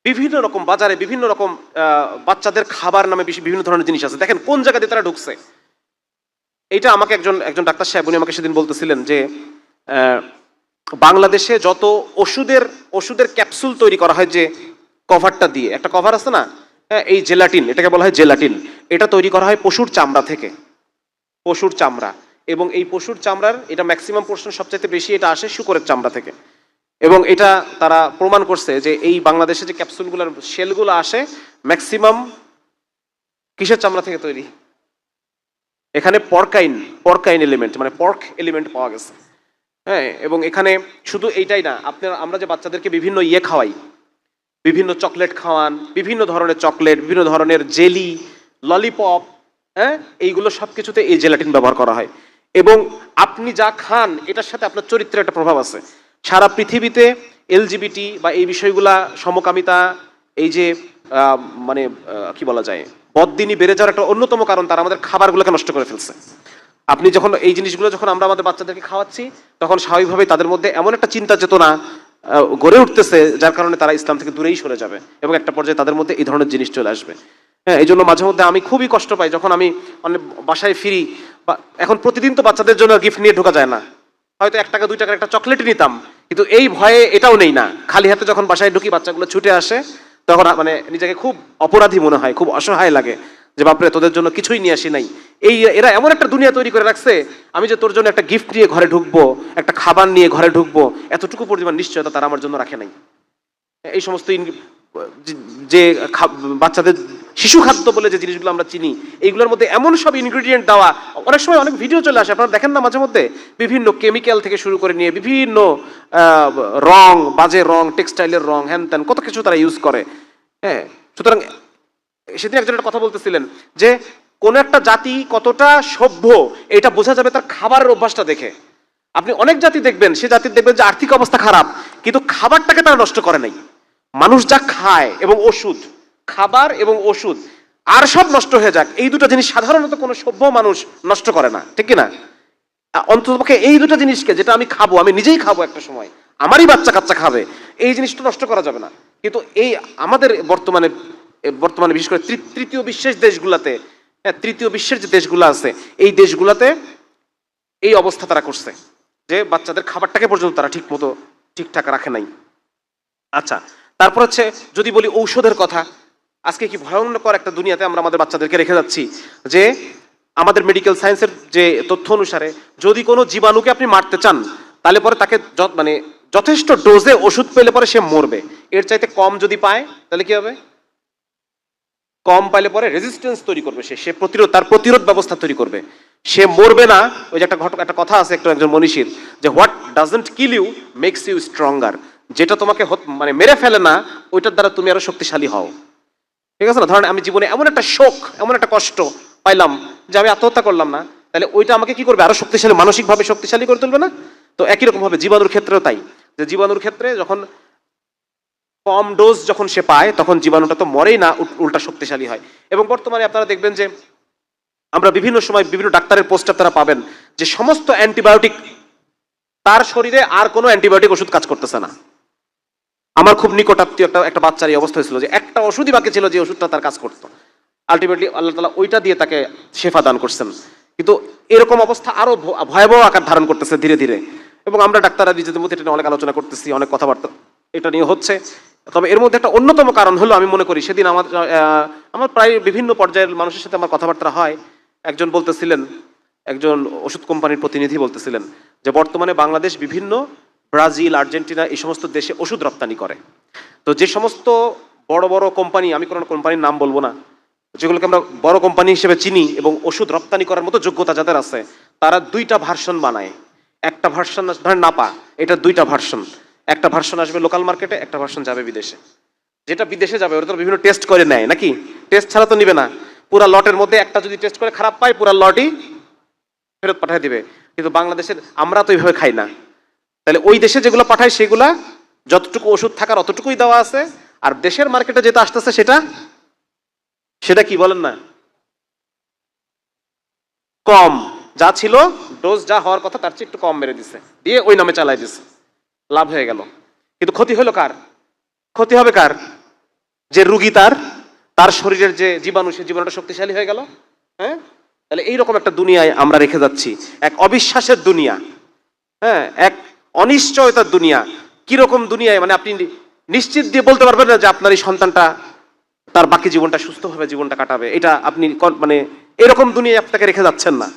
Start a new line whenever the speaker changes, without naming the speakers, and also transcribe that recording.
বিভিন্ন রকম বাজারে বিভিন্ন রকম বাচ্চাদের খাবার নামে বিভিন্ন ধরনের জিনিস আছে। দেখেন কোন জায়গাতে তারা ঢুকছে। এইটা আমাকে একজন ডাক্তার সাহেব উনি আমাকে সেদিন বলতেছিলেন যে বাংলাদেশে যত ওষুধের ক্যাপসুল তৈরি করা হয়, যে কভারটা দিয়ে একটা কভার আছে না, হ্যাঁ, এই জেলাটিন, এটাকে বলা হয় জেলাটিন। এটা তৈরি করা হয় পশুর চামড়া থেকে, পশুর চামড়া। এবং এই পশুর চামড়ার এটা ম্যাক্সিমাম পোর্শন সবচাইতে বেশি এটা আসে শূকরের চামড়া থেকে। এবং এটা তারা প্রমাণ করছে যে এই বাংলাদেশে যে ক্যাপসুলগুলোর শেলগুলো আসে ম্যাক্সিমাম কিসের চামড়া থেকে তৈরি? এখানে পর্কাইন এলিমেন্ট মানে পর্ক এলিমেন্ট পাওয়া গেছে। হ্যাঁ, এবং এখানে শুধু এইটাই না, আমরা যে বাচ্চাদেরকে বিভিন্ন খাওয়াই, বিভিন্ন চকলেট খাওয়ান, বিভিন্ন ধরনের চকলেট, বিভিন্ন ধরনের জেলি, ললিপপ, হ্যাঁ, এইগুলো সব কিছুতে এই জেলাটিন ব্যবহার করা হয়। এবং আপনি যা খান এটার সাথে আপনার চরিত্রের একটা প্রভাব আছে। সারা পৃথিবীতে এলজিবিটি বা এই বিষয়গুলা, সমকামিতা, এই যে মানে কি বলা যায়, বদদিনী বেড়ে যাওয়ার একটা অন্যতম কারণ তারা আমাদের খাবারগুলোকে নষ্ট করে ফেলছে। আপনি যখন এই জিনিসগুলো যখন আমরা আমাদের বাচ্চাদেরকে খাওয়াচ্ছি, তখন স্বাভাবিকভাবেই তাদের মধ্যে এমন একটা চিন্তা চেতনা গড়ে উঠতেছে যার কারণে তারা ইসলাম থেকে দূরেই সরে যাবে এবং একটা পর্যায়ে তাদের মধ্যে এই ধরনের জিনিস চলে আসবে। হ্যাঁ, এই জন্য মাঝে মধ্যে আমি খুবই কষ্ট পাই যখন আমি বাসায় ফিরি। বা এখন প্রতিদিন তো বাচ্চাদের জন্য গিফট নিয়ে ঢোকা যায় না, হয়তো 1 টাকা 2 টাকার একটা চকলেটই নিতাম, কিন্তু এই ভয়ে এটাও নেই না। খালি হাতে যখন বাসায় ঢুকি বাচ্চাগুলো ছুটে আসে, তখন মানে নিজেকে খুব অপরাধী মনে হয়, খুব অসহায় লাগে যে বাপরে তোদের জন্য কিছুই নিয়ে আসি নাই। এরা এমন একটা দুনিয়া তৈরি করে রাখছে, আমি যে তোর জন্য একটা গিফট নিয়ে ঘরে ঢুকবো, একটা খাবার নিয়ে ঘরে ঢুকবো, এতটুকু পরিমাণ নিশ্চয়তা তারা আমার জন্য রাখে নাই। এই সমস্ত যে বাচ্চাদের শিশু খাদ্য বলে যে জিনিসগুলো আমরা চিনি, এইগুলোর মধ্যে এমন সব ইনগ্রেডিয়েন্ট দেওয়া, অনেক সময় অনেক ভিডিও চলে আসে, আপনারা দেখেন না মাঝে মধ্যে, বিভিন্ন কেমিক্যাল থেকে শুরু করে নিয়ে বিভিন্ন রং, বাজে রং, টেক্সটাইলের রং, হ্যান ত্যান কত কিছু তারা ইউজ করে। হ্যাঁ, সুতরাং সেদিন একজন একটা কথা বলতেছিলেন যে কোন একটা জাতি কতটা সভ্য এটা বোঝা যাবে তার খাবারের অভ্যাসটা দেখে। আপনি অনেক জাতি দেখবেন, সে জাতির দেখবেন যে আর্থিক অবস্থা খারাপ, কিন্তু খাবারটাকে তারা নষ্ট করে নাই। মানুষ যা খায় এবং ওষুধ, খাবার এবং ওষুধ, আর সব নষ্ট হয়ে যাক, এই দুটো জিনিস সাধারণত কোনো সভ্য মানুষ নষ্ট করে না, ঠিক কিনা? অন্ততপক্ষে এই দুটো জিনিসকে, যেটা আমি খাবো, আমি নিজেই খাবো একটা সময়, আমারই বাচ্চা কাচ্চা খাবে, এই জিনিসটা নষ্ট করা যাবে না। কিন্তু এই আমাদের বর্তমানে বিশেষ করে তৃতীয় বিশ্বের দেশগুলাতে, হ্যাঁ, তৃতীয় বিশ্বের যে দেশগুলো আছে, এই দেশগুলাতে এই অবস্থা তারা করছে যে বাচ্চাদের খাবারটাকে পর্যন্ত তারা ঠিকঠাক রাখে নাই। আচ্ছা, তারপর হচ্ছে যদি বলি ঔষধের কথা, আজকে কি ভয়ঙ্কর একটা দুনিয়াতে আমরা আমাদের বাচ্চাদেরকে রেখে যাচ্ছি যে আমাদের মেডিকেল সায়েন্সের যে তথ্য অনুসারে যদি কোনো জীবাণুকে আপনি মারতে চান, তাহলে পরে তাকে মানে যথেষ্ট ডোজে ওষুধ পেলে পরে সে মরবে। এর চাইতে কম যদি পায় তাহলে কি হবে? কম পাইলে পরে রেজিস্ট্যান্স তৈরি করবে, সে তার প্রতিরোধ ব্যবস্থা তৈরি করবে, সে মরবে না। ওই যে একটা কথা আছে একজন মনীষীর, যে what doesn't kill you makes you stronger. যেটা তোমাকে মানে মেরে ফেলে না, ওইটার দ্বারা তুমি আরো শক্তিশালী হও। ঠিক আছে না? ধরেন আমি জীবনে এমন একটা শোক, এমন একটা কষ্ট পাইলাম যে আমি আত্মহত্যা করলাম না, তাহলে ওইটা আমাকে কি করবে? আরো শক্তিশালী, মানসিকভাবে শক্তিশালী করে তুলবে না? তো একই রকম ভাবে জীবাণুর ক্ষেত্রেও তাই, যে জীবাণুর ক্ষেত্রে যখন কম ডোজ যখন সে পায়, তখন জীবাণুটা তো মরেই না, উল্টা শক্তিশালী হয়। এবং বর্তমানে আপনারা দেখবেন যে আমরা বিভিন্ন সময় বিভিন্ন ডাক্তারের পোস্ট আপনারা পাবেন যে সমস্ত অ্যান্টিবায়োটিক, তার শরীরে আর কোনো অ্যান্টিবায়োটিক ওষুধ কাজ করতেছে না। আমার খুব নিকটাত্মীয় একটা বাচ্চার এই অবস্থা হয়েছিল যে একটা ওষুধই বাকি ছিল যে ওষুধটা তার কাজ করতো। আলটিমেটলি আল্লাহ তাআলা ওইটা দিয়ে তাকে শেফা দান করছেন। কিন্তু এরকম অবস্থা আরো ভয়াবহ আকার ধারণ করতেছে ধীরে ধীরে, এবং আমরা ডাক্তাররা নিজেদের মধ্যে এটা নিয়ে অনেক আলোচনা করতেছি, অনেক কথাবার্তা এটা নিয়ে হচ্ছে। তবে এর মধ্যে একটা অন্যতম কারণ হলো, আমি মনে করি সেদিন আমার প্রায় বিভিন্ন পর্যায়ের মানুষের সাথে আমার কথাবার্তা হয়, একজন বলতেছিলেন, একজন ওষুধ কোম্পানির প্রতিনিধি বলতেছিলেন যে বর্তমানে বাংলাদেশ বিভিন্ন ব্রাজিল, আর্জেন্টিনা এই সমস্ত দেশে ওষুধ রপ্তানি করে। তো যে সমস্ত বড় বড় কোম্পানি, আমি কোনো কোম্পানির নাম বলবো না, যেগুলোকে আমরা বড় কোম্পানি হিসেবে চিনি এবং ওষুধ রপ্তানি করার মতো যোগ্যতা যাদের আছে, তারা 2টা ভার্সন বানায়। একটা ভার্সন ধরেন নাপা, এটা 2টা ভার্সন, একটা ভার্সন আসবে লোকাল মার্কেটে, একটা ভার্সন যাবে বিদেশে। যেটা বিদেশে যাবে ওরা তো বিভিন্ন টেস্ট করে নেয় নাকি, টেস্ট ছাড়া তো নিবে না। পুরা লটের মধ্যে একটা যদি টেস্ট করে খারাপ পায়, পুরা লটই ফেরত পাঠিয়ে দিবে। কিন্তু বাংলাদেশের আমরা তো এইভাবে খাই না। তাহলে ওই দেশে যেগুলো পাঠায় সেগুলা যতটুকু ওষুধ থাকার অতটুকুই দেওয়া আছে, আর দেশের মার্কেটে যেটা আসতেছে সেটা কি বলেন না, কম। যা ছিল ডোজ যা হওয়ার কথা তার চেয়ে একটু কম মেরে দিছে, দিয়ে ওই নামে চালাই দিছে, লাভ হয়ে গেল। কিন্তু ক্ষতি হলো কার? ক্ষতি হবে কার? যে রুগী তার তার শরীরের যে জীবাণু, সে জীবাণুটা শক্তিশালী হয়ে গেল। হ্যাঁ, তাহলে এইরকম একটা দুনিয়ায় আমরা রেখে যাচ্ছি, এক অবিশ্বাসের দুনিয়া, হ্যাঁ, এক অনিশ্চয়তার দুনিয়া। কিরকম দুনিয়ায়, মানে আপনি নিশ্চিত দিয়ে বলতে পারবেন না যে আপনার এই সন্তানটা তার বাকি জীবনটা সুস্থভাবে জীবনটা কাটাবে, এটা আপনি মানে এরকম দুনিয়ায় আপনাকে রেখে যাচ্ছেন না।